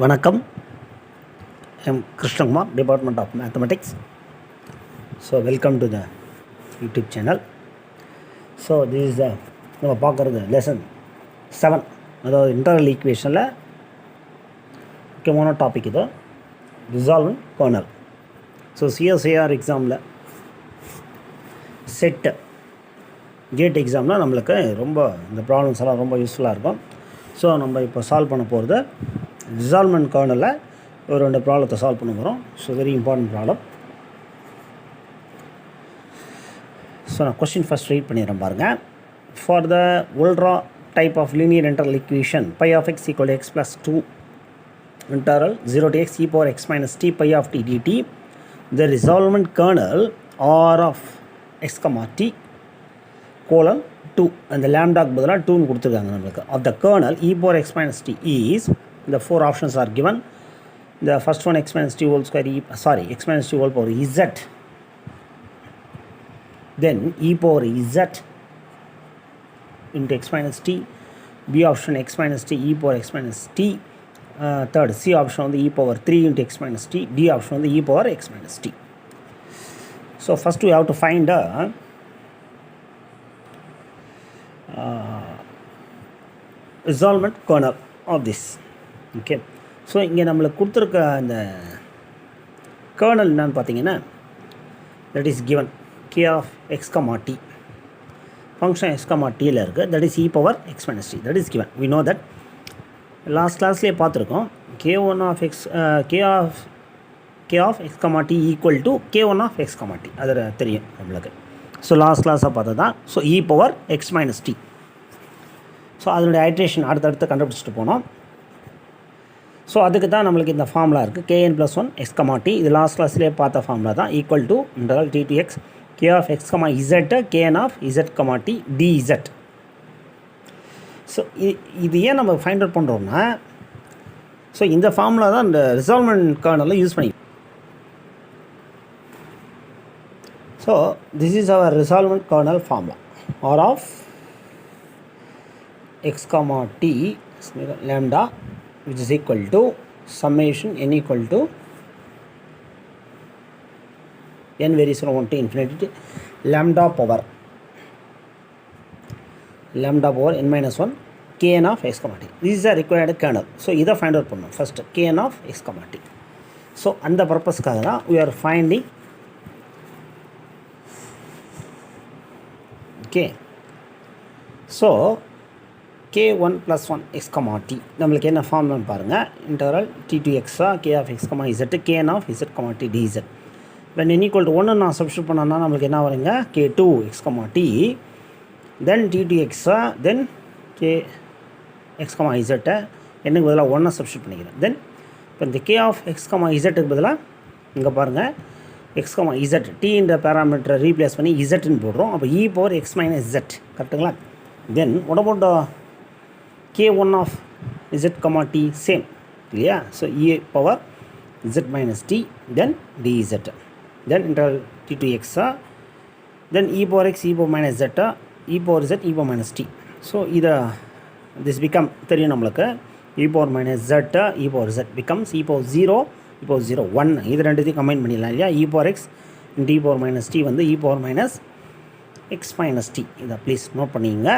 வணக்கம். M Krishnakumar, department of mathematics. So welcome to the YouTube channel. So this is நம்ம பார்க்குறது lesson 7, அதாவது internal ஈக்குவேஷனில் முக்கியமான டாபிக் இது, ரிசால்வன்ட் கர்னல். ஸோ சிஎஸ்ஐஆர் எக்ஸாமில் கேட் எக்ஸாமில் நம்மளுக்கு ரொம்ப இந்த ப்ராப்ளம்ஸ் எல்லாம் ரொம்ப யூஸ்ஃபுல்லாக இருக்கும். ஸோ நம்ம இப்போ சால்வ் பண்ண போகிறது ரிசால்வன்ட் கர்னலில் ஒரு 2 ப்ராப்ளத்தை சால்வ் பண்ண போகிறோம். So very important problem. So நான் கொஸ்டின் ஃபஸ்ட் ரீட் பண்ணிடுறேன் பாருங்கள். For the Volterra type of linear internal equation pi of x equal to x plus 2 integral 0 to x e power x minus t pi of t dt, the resolvent kernel r of x comma t colon 2 அந்த லேம்டாக்கு பதிலாக 2ன்னு கொடுத்துருக்காங்க நம்மளுக்கு. of the kernel e power x minus t is, the 4 options are given. The first one x minus t whole square x minus t whole power z, then e power z into x minus t, b option x minus t e power x minus t, third c option on the e power 3 into x minus t, d option on the e power x minus t. So first we have to find a resolvent kernel of this. Okay, so இங்கே நம்மளுக்கு கொடுத்துருக்க அந்த kernel என்னன்னு பார்த்தீங்கன்னா, that is given k of x, t function x, tயில் இருக்குது. That is e power x minus t, that is given. We know that last கிளாஸ்லேயே பார்த்துருக்கோம். k1 of x t equal to k1 of x, t அது தெரியும் நம்மளுக்கு. So last கிளாஸாக பார்த்தது தான். So e power x minus t. So அதனுடைய iteration அடுத்தடுத்து கண்டுபிடிச்சிட்டு போனோம். ஸோ அதுக்கு தான் நம்மளுக்கு இந்த ஃபார்முலா இருக்குது, kn+1 x, t. இது லாஸ்ட் கிளாஸ்லேயே பார்த்த ஃபார்முலா தான். Equal to interval t to x k of x, z kn of z, t dz. So இது ஏன் நம்ம ஃபைண்ட் அவுட் பண்ணுறோம்னா, ஸோ இந்த ஃபார்முலா தான் இந்த ரிசால்வன்ட் கர்னலில் யூஸ் பண்ணி. So this is our resolvent kernel formula. r of x, t lambda which is equal to summation n equal to n varies from 1 to infinity lambda power n minus 1 kn of x, t. This is a required kernel. So இதை find out பண்ணணும் first, kn of x, t. So அந்த பர்பஸ்க்காக தான் we are finding. Okay, so k1+1 x, t நம்மளுக்கு என்ன ஃபார்ம்லான்னு பாருங்கள். Interval t to x k of x, z kn of z, t dz. when n equal to 1 நான் substitute பண்ணோன்னா நம்மளுக்கு என்ன வருங்க, k2 x, t then t to x then k x, z என்னுக்கு பதிலாக 1 substitute பண்ணிக்கிறேன். தென் இப்போ இந்த k of x, zக்கு பதிலாக இங்கே பாருங்கள் x, z t பேராமீட்டரை ரீப்ளேஸ் பண்ணி zன்னு போடுறோம். அப்போ e power x minus z கரெக்டுங்களா. Then what about k1 of z, t same இல்லையா. So e power z minus t then dz, then interval t to x then e power x, e power minus z, e power z, e power minus t. So இதை this become தெரியும் நம்மளுக்கு, e power minus z, e power z becomes e power 0, e power 0 1. இது ரெண்டுத்தையும் combine பண்ணிடலாம் இல்லையா. e power x into e power minus t வந்து e power minus x minus t. இதை please note பண்ணிங்க.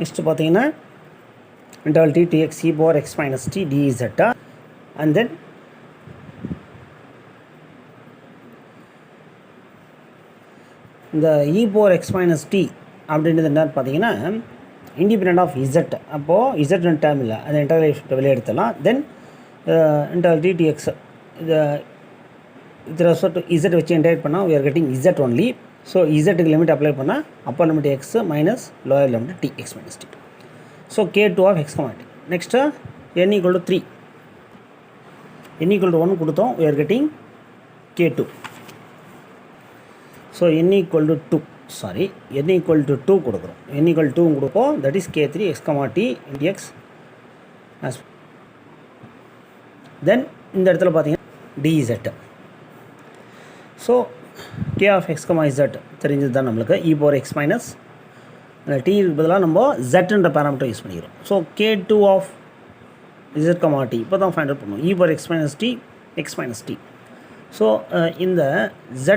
Next பார்த்தீங்கன்னா interval t to x e power x minus t dz, and then இந்த e power x minus t அப்படின்றது என்னன்னு பார்த்தீங்கன்னா independent of z. அப்போது z term இல்லை, அந்த இன்டர்வல் வெளியே எடுத்துடலாம். Then interval t to x இது ரெஸ்பெக்ட் டு z வச்சு இன்டர்வேட் பண்ணால் we are getting z only. So இசட்டுக்கு லிமிட் அப்ளை பண்ணால் upper limit x minus lower limit t x minus t. So k2 of x, t. Next n equal to 3, n equal to 1 கொடுத்தோம், we are getting k2. So n equal to 2 sorry n equal to 2 கொடுக்குறோம். n equal to 2 கொடுப்போம். That is k3 x, t dx. தென் இந்த இடத்துல பார்த்தீங்கன்னா dz. So k of x, z தெரிஞ்சது தான் நம்மளுக்கு. e power x minus t பதிலாக நம்ம zன்ற பேராமீட்டர் யூஸ் பண்ணிக்கிறோம். So k2 of z, t இப்போ தான் ஃபைண்ட் அவுட் பண்ணுவோம். e power x minus t, x minus t. So இந்த z,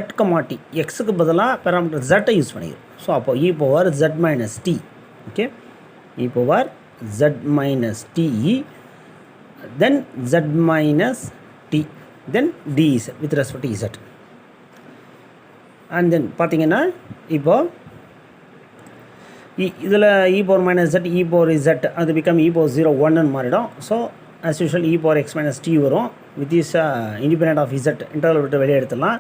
t எக்ஸுக்கு பதிலாக பேராமீட்டர் z யூஸ் பண்ணிக்கிறோம். ஸோ அப்போ e power z minus t, okay, e power z minus t, then z minus t, then dz with respect to z. And then பார்த்தீங்கன்னா இப்போ இதில் e power minus z, e power z அது become e power 0 1ன்னு மாறிடும். So as usual e power x minus t வரும் with is independent of z interval விட்டு வெளியே எடுத்துடலாம்.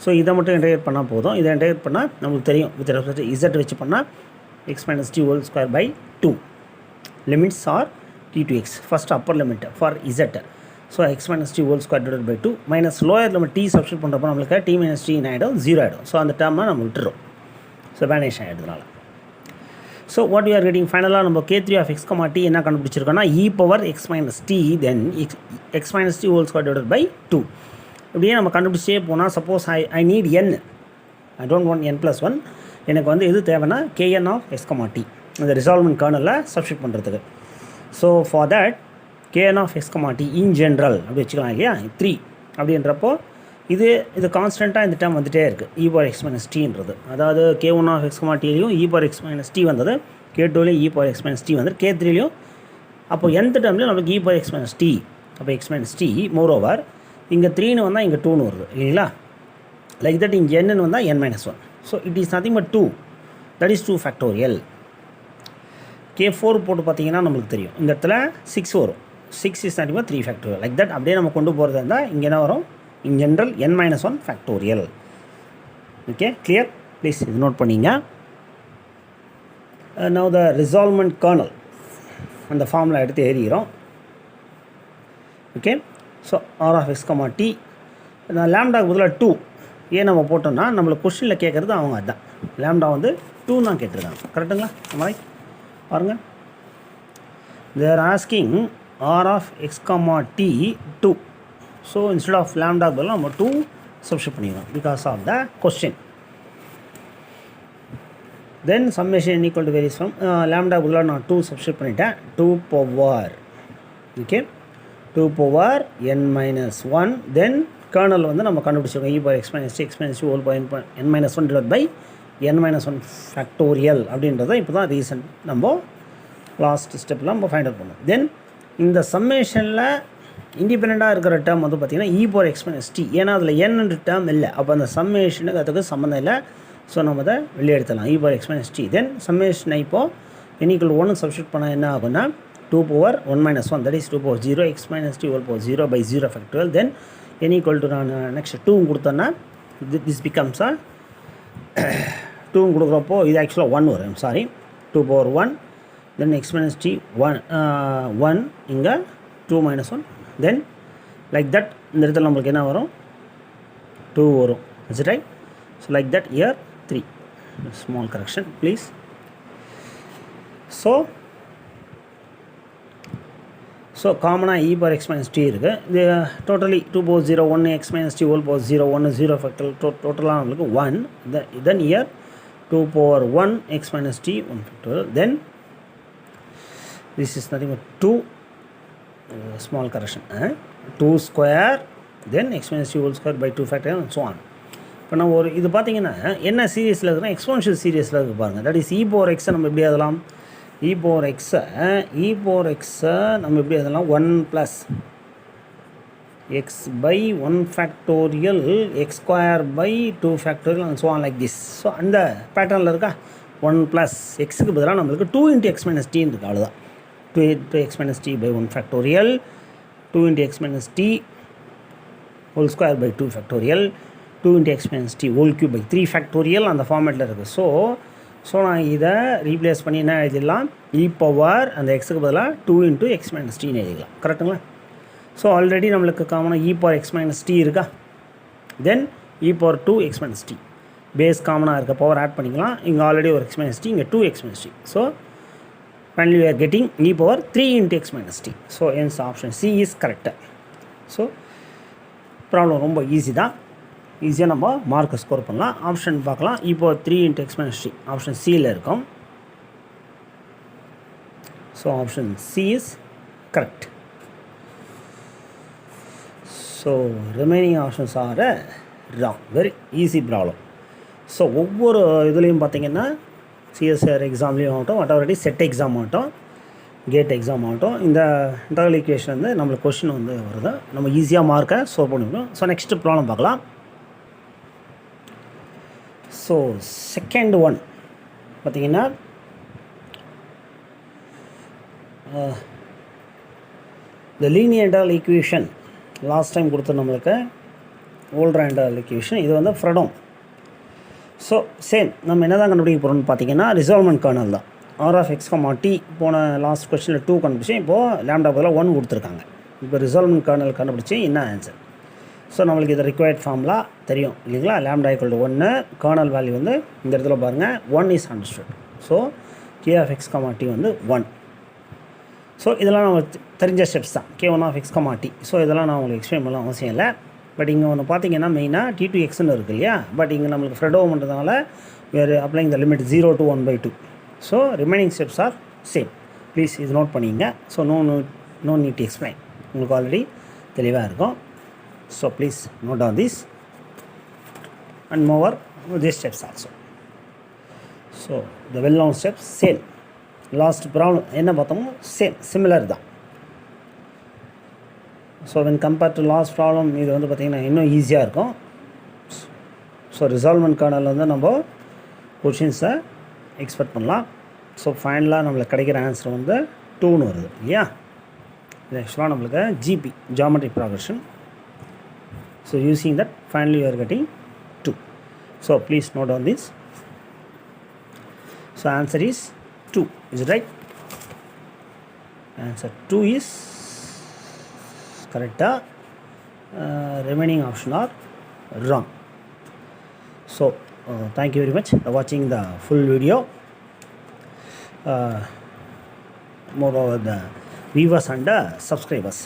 ஸோ இதை மட்டும் இன்டெகிரேட் பண்ணால் போதும். இதை இன்டெகிரேட் பண்ணால் நம்மளுக்கு தெரியும் வித் ரெஸ்பெக்ட் டு z வச்சு பண்ணால் x minus t whole square by 2. Limits are t to x. First upper limit for z. ஸோ x minus t whole square divided by 2 minus lower limit t substitute பண்ணுறப்போ நம்மளுக்கு t minus t ஆகிடும் 0 ஆகிடும். So அந்த டேர்மை நம்ம விட்டுறோம். So vanish ஆகிடுறதுனால. So what you are getting ஃபைனலாக நம்ம k3 of x, t என்ன கண்டுபிடிச்சிருக்கோன்னா e power x minus t then x minus t whole square divided by 2. இப்படியே நம்ம கண்டுபிடிச்சே போனால் suppose I need n, I don't want n plus 1. எனக்கு வந்து எது தேவைன்னா kn of x, t இந்த ரிசால்வ்மெண்ட் கர்னலில் சப்ஸ்டியூட் பண்ணுறதுக்கு. So for that kn of x, t in general அப்படி வச்சுக்கலாம் இல்லையா 3 அப்படின்றப்போ இது கான்ஸ்டண்ட்டாக இந்த டேர்ம் வந்துகிட்டே இருக்குது e power x minus tன்றது. அதாவது k1 of x, tலையும் e power x minus t வந்தது, k2லையும் e power x minus t வந்தது, k3லையும் அப்போ nth டேர்ம்லையும் நமக்கு e power x minus t. அப்போ x minus t more over இங்கே 3ன்னு வந்தால் இங்கே 2ன்னு வருது இல்லைங்களா. லைக் தட் இங்கே n வந்தால் n minus 1. So it is nothing but 2, that is 2 factorial. k4 போட்டு பார்த்தீங்கன்னா நம்மளுக்கு தெரியும் இந்த இடத்துல 6 வரும். 6 is nothing but 3 factorial. Like that அப்படியே நம்ம கொண்டு போகிறதா இருந்தால் இங்கே என்ன வரும் in general n minus 1 factorial. Okay, clear? Please இது நோட் பண்ணிங்க. Now the resolvent kernel அந்த ஃபார்முலா எடுத்து எழுதிக்கிறோம். Okay, so r of x, t நான் லேம்டாக்கு பதிலாக 2 ஏன் நம்ம போட்டோம்னா நம்மளுக்கு கொஸ்டினில் கேட்குறது அவங்க அதுதான் லேம்டா வந்து 2 தான் கேட்டிருக்காங்க. கரெக்டுங்களா? மாதிரி பாருங்கள், they are asking r of x, t 2. So instead of lambda நம்ம 2 substitute பண்ணிடுவோம் because of the question. Then summation equal to varies from lambda பதிலாக நான் 2 substitute பண்ணிட்டேன். 2 power, okay, 2 power n minus 1. then kernel வந்து நம்ம கண்டுபிடிச்சிருக்கோம் e power x minus t, x minus t whole power n minus 1 divided by n minus 1 factorial அப்படின்றத இப்போ தான் recent நம்ம லாஸ்ட் ஸ்டெப்பில் நம்ம ஃபைண்ட் அவுட் பண்ணோம். தென் இந்த சம்மேஷனில் இண்டிபெண்ட்டாக இருக்கிற டேர்ம் வந்து பார்த்திங்கன்னா e power x minus t, ஏன்னா அதில் n டேர்ம் இல்லை. அப்போ அந்த சம்மேஷனுக்கு அதுக்கு சம்மந்தம் இல்லை. ஸோ நம்ம அதை வெளியே எடுத்துடலாம் e power x minus t. தென் சம்மேஷனை இப்போது n equal to 1 சப்ஸ்டியூட் பண்ணால் என்ன ஆகும்னா 2 power 1 minus 1, that is 2 power 0, x minus t whole power 0 by 0 factorial. Then n equal to நான் நெக்ஸ்ட் 2 கொடுத்தோன்னா this becomes a 2 கொடுக்குறப்போ இது ஆக்சுவலாக 1 வரும். Sorry 2 power 1, then x minus t 1 இங்கே 2 minus 1. தென் லைக் தட் இந்த இடத்துல நம்மளுக்கு என்ன வரும் 2 வரும். Is it right? So like that year 3. Small correction please. So காமனாக e power x minus t இருக்குது. இது totally 2 power 0 1 x minus t whole power 0 1 0 factor டோட்டலாக நம்மளுக்கு 1. Then here 2 power 1 x minus t 1 factorial. Then this is nothing but 2 small correction 2 square then x minus t whole square by 2 factorial and so on. இப்போ நம்ம ஒரு இது பார்த்தீங்கன்னா என்ன சீரியஸில் இருக்குன்னா exponential சீரியஸில் இருக்குது பாருங்கள். That is e power x நம்ம எப்படி எழுதலாம்? e power x நம்ம எப்படி எழுதலாம்? 1 plus x by 1 factorial x square by 2 factorial and so on like this. So அந்த பேட்டர்னில் இருக்கா 1 plus xக்கு பதிலாக நம்மளுக்கு 2 into x minus t இருக்குது. அவ்வளோதான். 2 into x minus t by 1 factorial, 2 into x minus t whole square by 2 factorial, 2 into x minus t whole cube by 3 factorial அந்த ஃபார்மேட்டில் இருக்குது. ஸோ நான் இதை ரீப்ளேஸ் பண்ணி என்ன எழுதிடலாம்? e power அந்த எக்ஸுக்கு பதிலாக 2 into x minus t எழுதிக்கலாம். கரெக்டுங்களா? ஸோ ஆல்ரெடி நம்மளுக்கு காமனாக e power x minus t இருக்கா. Then e power 2 x minus t. Base காமனாக இருக்க பவர் ஆட் பண்ணிக்கலாம். இங்கே ஆல்ரெடி ஒரு x minus t, இங்கே 2x minus t. So finally we are getting e power 3 into x minus t. So hence option C is correct. So problem ரொம்ப easy தான். ஈஸியாக நம்ம மார்க்கை ஸ்கோர் பண்ணலாம். ஆப்ஷன் பார்க்கலாம். e power 3 into x minus t option சியில் இருக்கும். So option C is correct. So remaining options are wrong. Very easy problem. So ஒவ்வொரு இதுலேயும் பார்த்திங்கன்னா சிஎஸ்ஆர் எக்ஸாம்லேயும் ஆகட்டும், வாட் செட் எக்ஸாம் ஆகட்டும், கேட் எக்ஸாம் ஆகட்டும், இந்த இன்டர்வல் ஈக்குவேஷன் வந்து நம்மளுக்கு கொஷின் வந்து வருது. நம்ம ஈஸியாக மார்க்கை ஸ்கோர் பண்ணிக்கணும். ஸோ நெக்ஸ்ட்டு ப்ராப்ளம் பார்க்கலாம். ஸோ செகண்ட் ஒன் பார்த்திங்கன்னா இந்த linear interval equation last time கொடுத்து நம்மளுக்கு ஓல்டர் இன்டர்வல் ஈக்குவேஷன். இது வந்து ஃப்ரெடோம். ஸோ சேம் நம்ம என்ன தான் கண்டுபிடிக்க போகிறோம்னு பார்த்தீங்கன்னா ரிசால்வ்மெண்ட் கர்னல் தான். R of X comma T போன லாஸ்ட் கொஸ்டினில் 2 கண்டுபிடிச்சி, இப்போது லேம்டா பதிலாக 1 கொடுத்துருக்காங்க. இப்போ ரிசால்வ்மெண்ட் கர்னல் கண்டுபிடிச்சி என்ன ஆன்சர். ஸோ நம்மளுக்கு இது ரிக்வயர்ட் ஃபார்முலா தெரியும் இல்லைங்களா. Lambda equal to 1, kernel value வந்து இந்த இடத்துல பாருங்கள் 1 is understood. So K of X comma T வந்து 1. ஸோ இதெல்லாம் நம்ம தெரிஞ்ச ஸ்டெப்ஸ் தான். k1 of X comma T. So இதெல்லாம் நான் உங்களுக்கு எக்ஸ்பிளைன் பண்ண அவசியம் இல்லை. பட் இங்கே ஒன்று பார்த்தீங்கன்னா மெயினாக t2xன்னு இருக்குது இல்லையா. பட் இங்கே நம்மளுக்கு ஃப்ரெடோன்றதுனால வேறு applying the limit 0 to 1/2. So remaining steps are same. Please இது நோட் பண்ணிங்க. So no need to explain, உங்களுக்கு ஆல்ரெடி தெளிவாக இருக்கும். So please note on this and more this steps also. So the well known steps same. Last problem என்ன பார்த்தோமோ same similar தான். So when compare to last problem இது வந்து பார்த்திங்கன்னா இன்னும் ஈஸியாக இருக்கும். ஸோ ரிசால்வ்மெண்ட் கர்னல் வந்து நம்ம கொஷின்ஸை எக்ஸ்பெக்ட் பண்ணலாம். ஸோ ஃபைனலாக நம்மளுக்கு கிடைக்கிற ஆன்சர் வந்து 2ன்னு வருது இல்லையா. இது ஆக்சுவலாக நம்மளுக்கு GP geometric progression. So using that finally you are getting 2. So please note on this. So answer is 2. Is it right? Answer 2 is correct. Remaining option are wrong. So thank you very much for watching the full video. Moreover the viewers and subscribers.